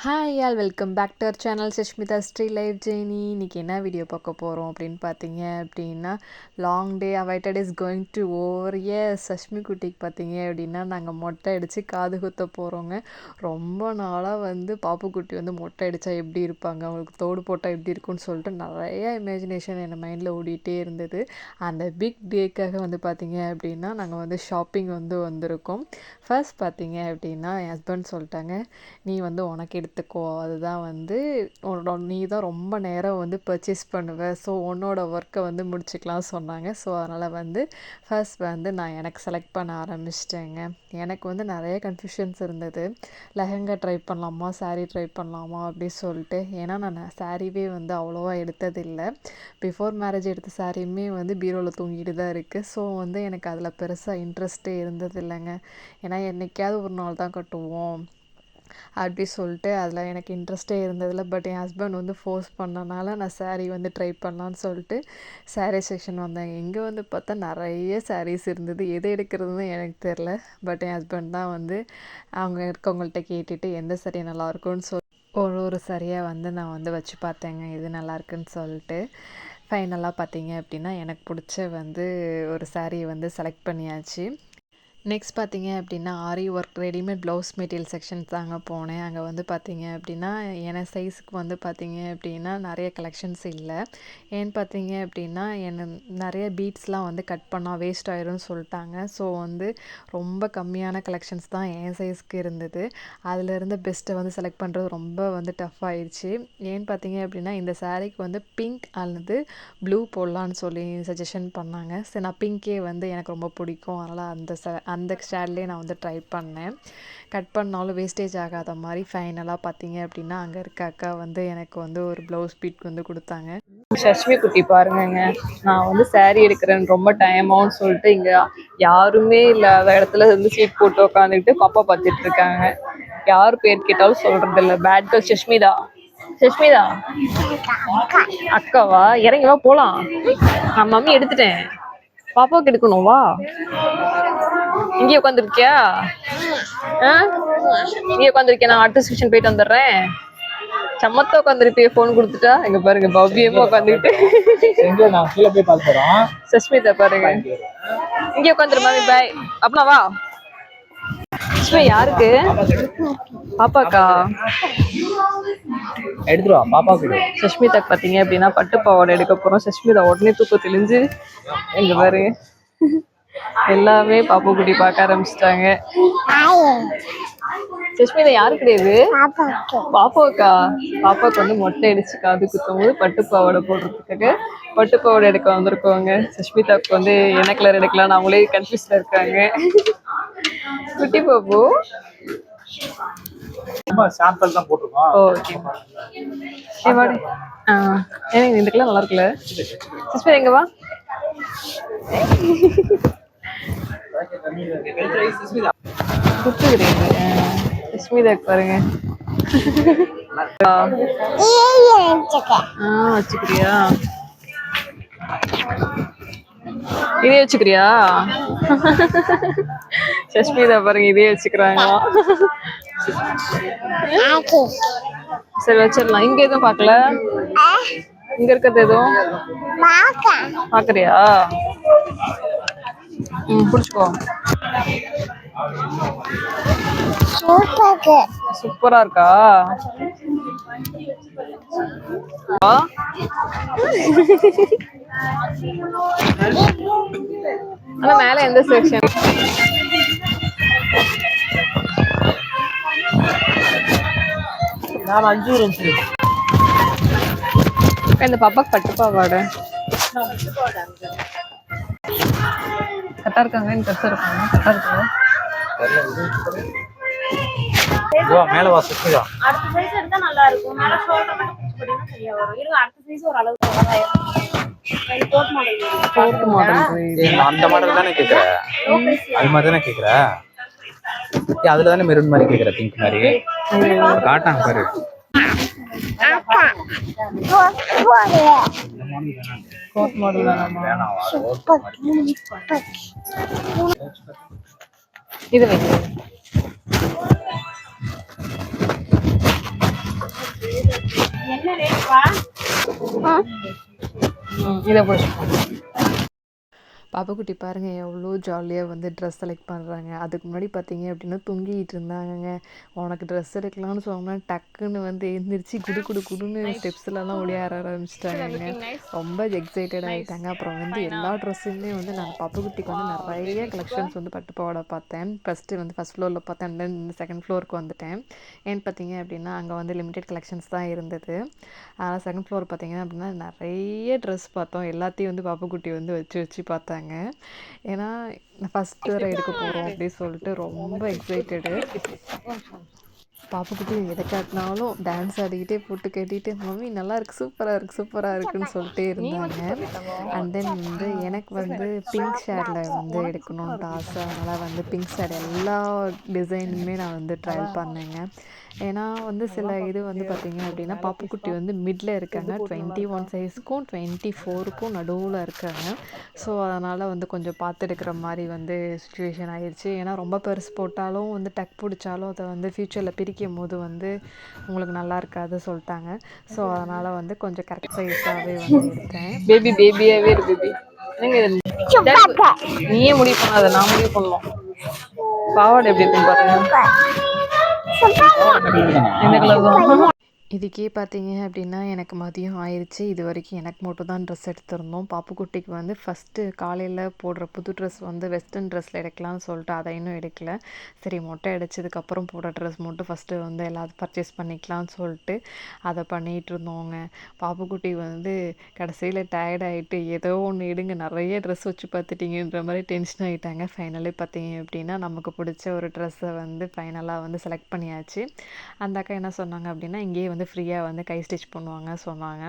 Hi all welcome back to our channel Sashmitha Sri life journey. இன்றைக்கி என்ன video பார்க்க போகிறோம் அப்படின்னு பார்த்தீங்க அப்படின்னா, long day awaited is going to over. Sashmi குட்டிக்கு பார்த்தீங்க அப்படின்னா நாங்கள் மொட்டை அடித்து காது குத்த போகிறோங்க. ரொம்ப நாளாக பாப்புக்குட்டி மொட்டை அடித்தா எப்படி இருப்பாங்க, அவங்களுக்கு தோடு போட்டால் எப்படி இருக்கும்னு சொல்லிட்டு நிறைய இமேஜினேஷன் என் மைண்டில் ஓடிட்டே இருந்தது. அந்த பிக் டேக்காக பார்த்தீங்க அப்படின்னா நாங்கள் ஷாப்பிங் வந்திருக்கோம். ஃபர்ஸ்ட் பார்த்தீங்க அப்படின்னா என் ஹஸ்பண்ட் சொல்லிட்டாங்க, நீ உனக்கு எடுத்துக்கோ, அதுதான் நீ தான் ரொம்ப நேரம் பர்ச்சேஸ் பண்ணுவ, ஸோ உன்னோட ஒர்க்கை முடிச்சுக்கலாம் சொன்னாங்க. ஸோ அதனால் ஃபர்ஸ்ட் நான் எனக்கு செலக்ட் பண்ண ஆரம்பிச்சிட்டேங்க. எனக்கு நிறைய கன்ஃபியூஷன்ஸ் இருந்தது. லெஹங்கா ட்ரை பண்ணலாமா, சாரீ ட்ரை பண்ணலாமா அப்படி சொல்லிட்டு. ஏன்னா நான் சாரீவே அவ்வளோவா எடுத்ததில்லை. பிஃபோர் மேரேஜ் எடுத்த சாரியுமே பீரோவில் தூங்கிட்டு தான் இருக்குது. ஸோ எனக்கு அதில் பெருசாக இன்ட்ரெஸ்ட்டே இருந்தது இல்லைங்க. ஏன்னா என்றைக்காவது ஒரு நாள் தான் கட்டுவோம் அப்படி சொல்லிட்டு அதில் எனக்கு இன்ட்ரெஸ்ட்டே இருந்ததில்ல. பட் என் ஹஸ்பண்ட் ஃபோர்ஸ் பண்ணனால நான் சாரீ ட்ரை பண்ணலான்னு சொல்லிட்டு சாரீ செக்ஷன் வந்தேன். இங்கே பார்த்தா நிறைய சாரீஸ் இருந்தது. எது எடுக்கிறதுன்னு எனக்கு தெரில. பட் என் ஹஸ்பண்ட் தான் அவங்க இருக்கவங்கள்ட்ட கேட்டுட்டு எந்த சாரீ நல்லாயிருக்குன்னு ஒரு சரியாக நான் வச்சு பார்த்தேங்க, இது நல்லாயிருக்குன்னு சொல்லிட்டு. ஃபைனலாக பார்த்தீங்க அப்படின்னா எனக்கு பிடிச்ச ஒரு சாரீயை செலக்ட் பண்ணியாச்சு. நெக்ஸ்ட் பார்த்தீங்க அப்படின்னா aari work readymade blouse material sections தாங்க போனேன். அங்கே பார்த்தீங்க அப்படின்னா என் சைஸுக்கு பார்த்தீங்க அப்படின்னா நிறைய கலெக்ஷன்ஸ் இல்லை. ஏன்னு பார்த்தீங்க அப்படின்னா நிறைய பீட்ஸ்லாம் கட் பண்ணால் வேஸ்ட் ஆயிரும்னு சொல்லிட்டாங்க. ஸோ ரொம்ப கம்மியான கலெக்ஷன்ஸ் தான் என் சைஸ்க்கு இருந்தது. அதிலிருந்து பெஸ்ட்டை செலக்ட் பண்ணுறது ரொம்ப டஃப் ஆயிடுச்சு. ஏன்னு பார்த்தீங்க அப்படின்னா இந்த சாரீக்கு பிங்க் அல்லது ப்ளூ போடலான்னு சொல்லி சஜஷன் பண்ணாங்க. சரி, நான் பிங்க்கே எனக்கு ரொம்ப பிடிக்கும். அதனால் அந்த ஷேட்லேயே நான் ட்ரை பண்ணேன். கட் பண்ணாலும் வேஸ்டேஜ் ஆகாத மாதிரி ஃபைனலாக பார்த்தீங்க அப்படின்னா அங்கே இருக்க அக்கா எனக்கு ஒரு ப்ளவுஸ் பீட் கொடுத்தாங்க. சஷ்மி குட்டி பாருங்கங்க, நான் சாரீ எடுக்கிறேன்னு ரொம்ப டைம் ஆகும்னு சொல்லிட்டு இங்கே யாருமே இல்லாத இடத்துல சீட் போட்டு உட்காந்துக்கிட்டு பாப்பா பார்த்துட்டு இருக்காங்க. யார் பேர் கேட்டாலும் சொல்கிறது இல்லை. Bad girl Sashmitha. சஷ்மிதா அக்காவா? இறங்கி வா போகலாம். நான் மம்மி எடுத்துட்டேன், பாப்பாவுக்கு எடுக்கணும், வா. இங்கே உட்காந்துருக்கியா? இங்கே உட்காந்துருக்கியா? நான் அடுத்த செக்ஷன் போயிட்டு வந்துடுறேன். சமத்தா உட்காந்துருப்பிய போன் கொடுத்துட்டா. இங்க பாருங்க பவ்யமா உட்காந்துக்கிட்டு. சஷ்மிதா பாருங்க, இங்கே உட்காந்துரு. மாமி பாய். அப்பனா வா. யாருக்கு? பாப்பாக்கா எடுத்துருவா. பாப்பாக்கு சஷ்மிதா பார்த்தீங்க அப்படின்னா பட்டு பாவாடை எடுக்க போகிறோம். சஷ்மிதா உடனே தூக்கம் தெளிஞ்சு எங்க பாருங்க எல்லாமே பாப்பா குட்டி பார்க்க ஆரம்பிச்சிட்டாங்க. சஷ்மிதா யாரு கிடையாது, பாப்பாவுக்கா. பாப்பாவுக்கு மொட்டை அடிச்சு காது குத்தும் போது பட்டு பாவாடை போடுறதுக்காக பட்டு பாவாடை எடுக்க வந்திருக்கோங்க. சஷ்மிதாவுக்கு என்ன கலர் எடுக்கலாம்னு அவங்களே கன்ஃபியூஸ்ல இருக்காங்க. குட்டி பாப்பு சாம்பிள் தான் போட்டுருக்கோம். ஓகே. இந்த கலர் நல்லா இருக்குல்ல. சஷ்மிதா எங்க வா. சஷ்மிதாக்கு பாருங்க. வச்சுக்கிறியா? இதே வச்சுக்கிறியா? சஷ்மிதா பாருங்க இதே வச்சுக்கிறாங்க. சரி வச்சிடலாம். இங்க எதுவும் பாக்கல, இங்க இருக்கிறது எதுவும் பாக்குறியா? புடிச்சுக்கோ. சூப்பரா இருக்கா? ஆனா மேல எந்த செக்ஷன்? இந்த பாப்பாக்கு பட்டு பாவாடை கரெக்டா இருக்காங்க. கரெக்டா இருக்காங்க. கரெக்டா இருக்காங்க. மேல வா சுத்திடா. அடுத்த சைஸ் எடுத்தா நல்லா இருக்கும். மேல ஷோல்டர் மட்டும் புடிச்சு போடுங்க சரியா வரும். இருங்க அடுத்த சைஸ் ஒரு அளவுக்கு வராது. Code model. அந்த மாடல் தானே கேக்குற? அது மாதிரி தானே கேக்குற? அதுல தானே மெரூன் மாதிரி கேக்குற, பிங்க் மாதிரி காட்டாங்க பாரு. கோட் மாடல் இது வைக்கிறேன். என்ன ரேட்ப்பா? இதை பிடிச்சிப்போம். பாப்பாக்குட்டி பாருங்கள் எவ்வளோ ஜாலியாக வந்து ட்ரெஸ் செலக்ட் பண்ணுறாங்க. அதுக்கு முன்னாடி பார்த்தீங்க அப்படின்னா தூங்கிட்டு இருந்தாங்கங்க. உனக்கு ட்ரெஸ் எடுக்கலாம்னு சொன்னால் டக்குன்னு வந்து எழுந்திரிச்சு குடு குடு குடுன்னு ஸ்டெப்ஸ்லலாம் ஓடியார ஆரம்பிச்சிட்டாங்க. ரொம்ப எக்ஸைட்டட் ஆகிட்டாங்க. அப்புறம் வந்து எல்லா ட்ரெஸ்ஸுமே வந்து நான் பாப்பாக்குட்டிக்கு வந்து நிறைய கலெக்ஷன்ஸ் வந்து பட்டு பாவாடை பார்த்தேன். ஃபஸ்ட் ஃப்ளோரில் பார்த்தேன், அண்ட் தென் செகண்ட் ஃப்ளோருக்கு வந்துட்டேன். ஏன்னு பார்த்தீங்க அப்படின்னா அங்கே வந்து லிமிடெட் கலெக்ஷன்ஸ் தான் இருந்தது. செகண்ட் ஃப்ளோர் பார்த்தீங்க அப்படின்னா நிறைய ட்ரெஸ் பார்த்தோம். எல்லாத்தையும் வந்து பாப்பாக்குட்டி வந்து வச்சு பார்த்தாங்க. ஏன்னா ஃபஸ்ட்டு வர எடுக்க போகிறோம் அப்படின்னு சொல்லிட்டு ரொம்ப எக்ஸைட்டடு. பாப்பாக்குட்டி எதை காட்டினாலும் டான்ஸ் ஆடிக்கிட்டே போட்டு கேட்டிகிட்டே மம்மி நல்லா இருக்கு, சூப்பராக இருக்குன்னு சொல்லிட்டே இருந்தாங்க. அண்ட் தென் வந்து எனக்கு வந்து பிங்க் ஷேடில் வந்து எடுக்கணுன்ட்டு ஆசை. அதனால் வந்து பிங்க் ஷேட் எல்லா டிசைனுமே நான் வந்து ட்ரையல் பண்ணேங்க. ஏன்னா வந்து சில இது வந்து பார்த்திங்க அப்படின்னா பாப்புக்குட்டி வந்து மிடில் இருக்காங்க, 21 சைஸ்க்கும் 24க்கும் நடுவில் இருக்காங்க. ஸோ அதனால் வந்து கொஞ்சம் பார்த்து எடுக்கிற மாதிரி வந்து சுச்சுவேஷன் ஆயிடுச்சு. ஏன்னா ரொம்ப பெருசு போட்டாலும் வந்து டக் பிடிச்சாலும் அதை வந்து ஃப்யூச்சரில் பிரிக்கும் போது வந்து உங்களுக்கு நல்லா இருக்காது சொல்லிட்டாங்க. ஸோ அதனால் வந்து கொஞ்சம் கரெக்ட் சைஸாகவே வந்து எடுத்தேன். பேபியாகவே இருக்கு பேபி. நீயே முடிவு பண்ணாத, நான் முடிவு பண்ணலாம். பாவாடை எப்படி இருக்குன்னு பாருங்க. எந்த கலர் தான்? இதுக்கே பார்த்தீங்க அப்படின்னா எனக்கு மதியம் ஆயிடுச்சு. இது வரைக்கும் எனக்கு மட்டும் தான் ட்ரெஸ் எடுத்திருந்தோம். பாப்புக்குட்டிக்கு வந்து ஃபஸ்ட்டு காலையில் போடுற புது ட்ரெஸ் வந்து வெஸ்டர்ன் ட்ரெஸ்ஸில் எடுக்கலாம்னு சொல்லிட்டு அதை இன்னும் எடுக்கல. சரி மொட்டை அடிச்சதுக்கப்புறம் போடுற ட்ரெஸ் மட்டும் ஃபஸ்ட்டு வந்து எல்லாத்தையும் பர்ச்சேஸ் பண்ணிக்கலாம்னு சொல்லிட்டு அதை பண்ணிகிட்டு இருந்தோங்க. பாப்புக்குட்டி வந்து கடைசியில் டயர்ட் ஆகிட்டு ஏதோ ஒன்று எடுங்க, நிறைய ட்ரெஸ் வச்சு பார்த்துட்டிங்கன்ற மாதிரி டென்ஷன் ஆகிட்டாங்க. ஃபைனலி பார்த்தீங்க அப்படின்னா நமக்கு பிடிச்ச ஒரு ட்ரெஸ்ஸை வந்து ஃபைனலாக வந்து செலக்ட் பண்ணியாச்சு. அந்த அக்கா என்ன சொன்னாங்க அப்படின்னா இங்கேயே வந்து ஃப்ரீயாக வந்து கை ஸ்டிச் பண்ணுவாங்க சொன்னாங்க.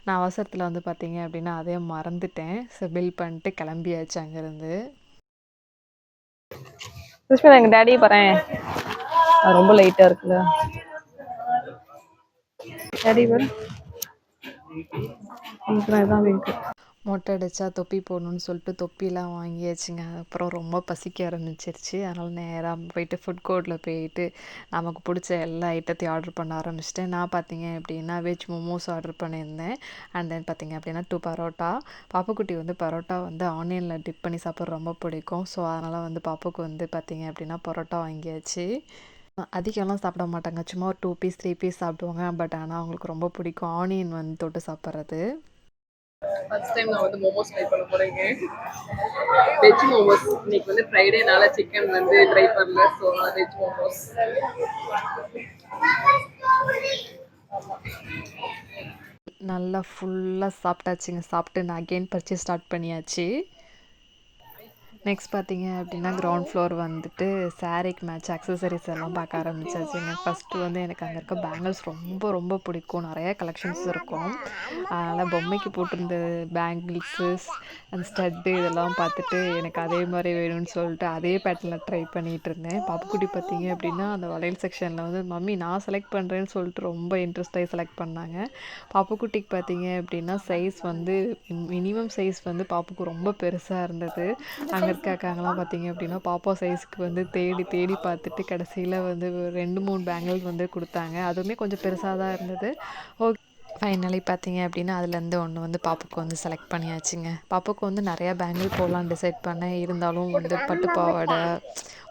நான் அவசரத்தில் வந்து பார்த்தீங்க அப்படின்னா அதே மறந்துட்டேன். ஸோ பில் பண்ணிட்டு கிளம்பியாச்சு அங்கேருந்து. சுஷ்மிதா எங்கள் டேடியை பாறேன், ரொம்ப லைட்டாக இருக்குல்ல டேடி பாரு. இதுதான் வீட்டு மொட்டை அடித்தா தொப்பி போடணுன்னு சொல்லிட்டு தொப்பிலாம் வாங்கியாச்சுங்க. அப்புறம் ரொம்ப பசிக்க ஆரம்பிச்சிருச்சு. அதனால் நேராக போயிட்டு ஃபுட் கோர்ட்டில் போயிட்டு நமக்கு பிடிச்ச எல்லா ஐட்டத்தையும் ஆர்டர் பண்ண ஆரம்பிச்சிட்டேன். நான் பார்த்தீங்க அப்படின்னா வெஜ் மோமோஸ் ஆர்டர் பண்ணியிருந்தேன். அண்ட் தென் பார்த்தீங்க அப்படின்னா 2 பரோட்டா. பாப்புக்குட்டி வந்து பரோட்டா வந்து ஆனியனில் டிப் பண்ணி சாப்பிட்ற ரொம்ப பிடிக்கும். ஸோ அதனால் வந்து பாப்புக்கு வந்து பார்த்தீங்க அப்படின்னா பரோட்டா வாங்கியாச்சு. அதிகம்லாம் சாப்பிட மாட்டாங்க, சும்மா ஒரு 2 பீஸ் 3 பீஸ் சாப்பிடுவாங்க. பட் ஆனால் அவங்களுக்கு ரொம்ப பிடிக்கும் ஆனியன் வந்து தொட்டு சாப்பிட்றது. ஃபர்ஸ்ட் டைம் நான் வந்து மோமோஸ் ட்ரை பண்ண போறேங்க. வெஜ் மோமோஸ். இன்னைக்கு வந்து ஃப்ரைடேனால சிக்கன் வந்து ட்ரை பண்ணல. So veg momos. நல்லா ஃபுல்லாக சாப்பிட்டாச்சுங்க. சாப்பிட்டு நான் அகெயின் பர்ச்சேஸ் ஸ்டார்ட் பண்ணியாச்சு. நெக்ஸ்ட் பார்த்தீங்க அப்படின்னா கிரவுண்ட் ஃப்ளோர் வந்துட்டு சாரீக்கு மேட்ச் அக்சசரிஸ் எல்லாம் பார்க்க ஆரம்பிச்சாச்சுங்க. ஃபஸ்ட்டு வந்து எனக்கு அங்கே இருக்க பேங்கிள்ஸ் ரொம்ப பிடிக்கும். நிறைய கலெக்ஷன்ஸ் இருக்கும். அதனால் பொம்மைக்கு போட்டிருந்த பேங்கிள்ஸு அந்த ஸ்டட்டு இதெல்லாம் பார்த்துட்டு எனக்கு அதே மாதிரி வேணும்னு சொல்லிட்டு அதே பேட்டர்னில் ட்ரை பண்ணிகிட்டு இருந்தேன். பாப்புக்குட்டி பார்த்தீங்க அப்படின்னா அந்த வளையல் செக்ஷனில் வந்து மம்மி நான் செலக்ட் பண்ணுறேன்னு சொல்லிட்டு ரொம்ப இன்ட்ரெஸ்டாகி செலக்ட் பண்ணாங்க. பாப்புக்குட்டிக்கு பார்த்தீங்க அப்படின்னா சைஸ் வந்து மினிமம் சைஸ் வந்து பாப்புக்கு ரொம்ப பெருசாக இருந்தது. அங்கே இருக்காங்கலாம் பார்த்தீங்க அப்படின்னா பாப்பா சைஸ்க்கு வந்து தேடி பார்த்துட்டு கடைசியில் வந்து 2-3 பேங்கிள்ஸ் வந்து கொடுத்தாங்க. அதுவுமே கொஞ்சம் பெருசாக தான் இருந்தது. ஓகே, ஃபைனலி பார்த்தீங்க அப்படின்னா அதுலேருந்து ஒன்று வந்து பாப்புக்கு வந்து செலக்ட் பண்ணியாச்சுங்க. பாப்புக்கு வந்து நிறையா பேங்கிள் போடலான்னு டிசைட் பண்ணேன். இருந்தாலும் வந்து பட்டு பாவாடை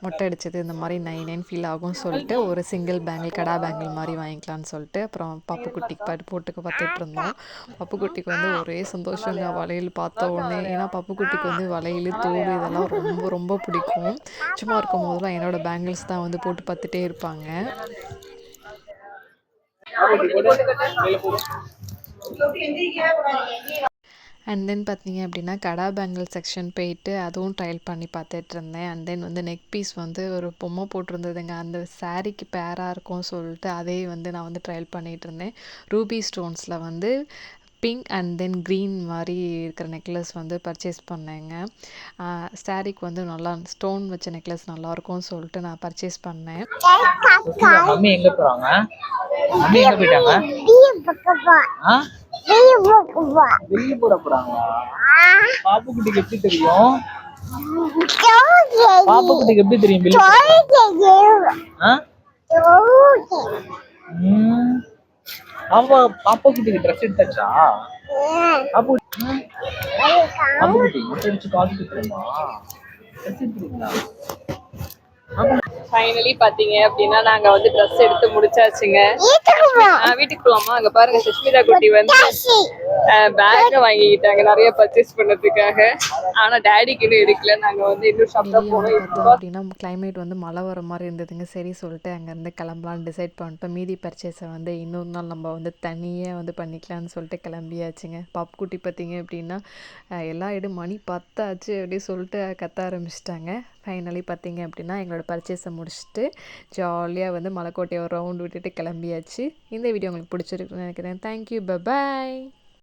மொட்டை அடித்தது இந்த மாதிரி நைன் ஃபீல் ஆகும்னு சொல்லிட்டு ஒரு சிங்கிள் பேங்கிள் கடா பேங்கிள் மாதிரி வாங்கிக்கலான்னு சொல்லிட்டு அப்புறம் பாப்புக்குட்டிக்கு போட்டுக்க பார்த்துட்டு இருந்தோம். பாப்புக்குட்டிக்கு வந்து ஒரே சந்தோஷங்க வளையல் பார்த்த உடனே. ஏன்னா பாப்புக்குட்டிக்கு வந்து வளையல் தோடு இதெல்லாம் ரொம்ப பிடிக்கும். சும்மா இருக்கும் போதெல்லாம் என்னோட பேங்கிள்ஸ் தான் வந்து போட்டு பார்த்துட்டே இருப்பாங்க. அண்ட் தென் பார்த்தீங்க அப்படின்னா கடா பேங்கிள் செக்ஷன் போயிட்டு அதுவும் ட்ரையல் பண்ணி பார்த்துட்டு இருந்தேன். அண்ட் தென் வந்து நெக் பீஸ் வந்து ஒரு பொம்மை போட்டிருந்ததுங்க, அந்த சாரீக்கு பேராக இருக்கும் சொல்லிட்டு அதே வந்து நான் வந்து ட்ரையல் பண்ணிகிட்டு இருந்தேன். ரூபி ஸ்டோன்ஸில் வந்து பிங்க் அண்ட் தென் க்ரீன் மாதிரி இருக்கிற நெக்லஸ் வந்து பர்ச்சேஸ் பண்ணேங்க. சாரீக்கு வந்து நல்லா ஸ்டோன் வச்ச நெக்லஸ் நல்லாயிருக்கும்னு சொல்லிட்டு நான் பர்ச்சேஸ் பண்ணேன். மம்மி எங்கே போகிறாங்க? மம்மி எங்கே போயிட்டாங்க? வெளியே போட போறாங்களா? பாப்புக்குட்டிக்கு எப்படி தெரியும்? பாப்புக்குட்டிக்கு எப்படி தெரியும்? பாப்பா பாப்பா குட்டிக்கு ட்ரெஸ் எடுத்தாச்சா? பாப்பு பாப்பு குட்டி மொட்டை அடிச்சு காது குத்துறமா? ட்ரெஸ் எடுத்துறீங்களா? ஃபைனலி பாத்தீங்க அப்படின்னா நாங்க வந்து ட்ரெஸ் எடுத்து முடிச்சாச்சுங்க. வீட்டுக்கு போலாமா? அங்க பாருங்க சுஷ்மிதா குட்டி வந்து பேக் வாங்கிக்கிட்டாங்க நிறைய பர்ச்சேஸ் பண்ணதுக்காக. ஆனா டேடிக்கு இன்னும் எடுக்கல. நாங்க வந்து இன்னும் ஷாப் தான் வெளியே வந்து பார்த்தோம் போனோம். அப்படின்னா கிளைமேட் வந்து மழை வர மாதிரி இருந்ததுங்க. சரி சொல்லிட்டு அங்கேருந்து கிளம்பலான்னு டிசைட் பண்ணிட்டோம். மீதி பர்ச்சேஸை வந்து இன்னொரு நாள் நம்ம வந்து தனியாக வந்து பண்ணிக்கலாம்னு சொல்லிட்டு கிளம்பியாச்சுங்க. பாப்புக்குட்டி பார்த்தீங்க அப்படின்னா எல்லா இடம் மணி 10 ஆச்சு அப்படின்னு சொல்லிட்டு கத்த ஆரம்பிச்சிட்டாங்க. ஃபைனலி பார்த்தீங்க அப்படின்னா எங்களோட பர்ச்சேஸை முடிச்சுட்டு ஜாலியாக வந்து மலைக்கோட்டையை ஒரு ரவுண்ட் விட்டுட்டு கிளம்பியாச்சு. இந்த வீடியோ உங்களுக்கு பிடிச்சிருக்குன்னு நினைக்கிறேன். Thank you, bye bye.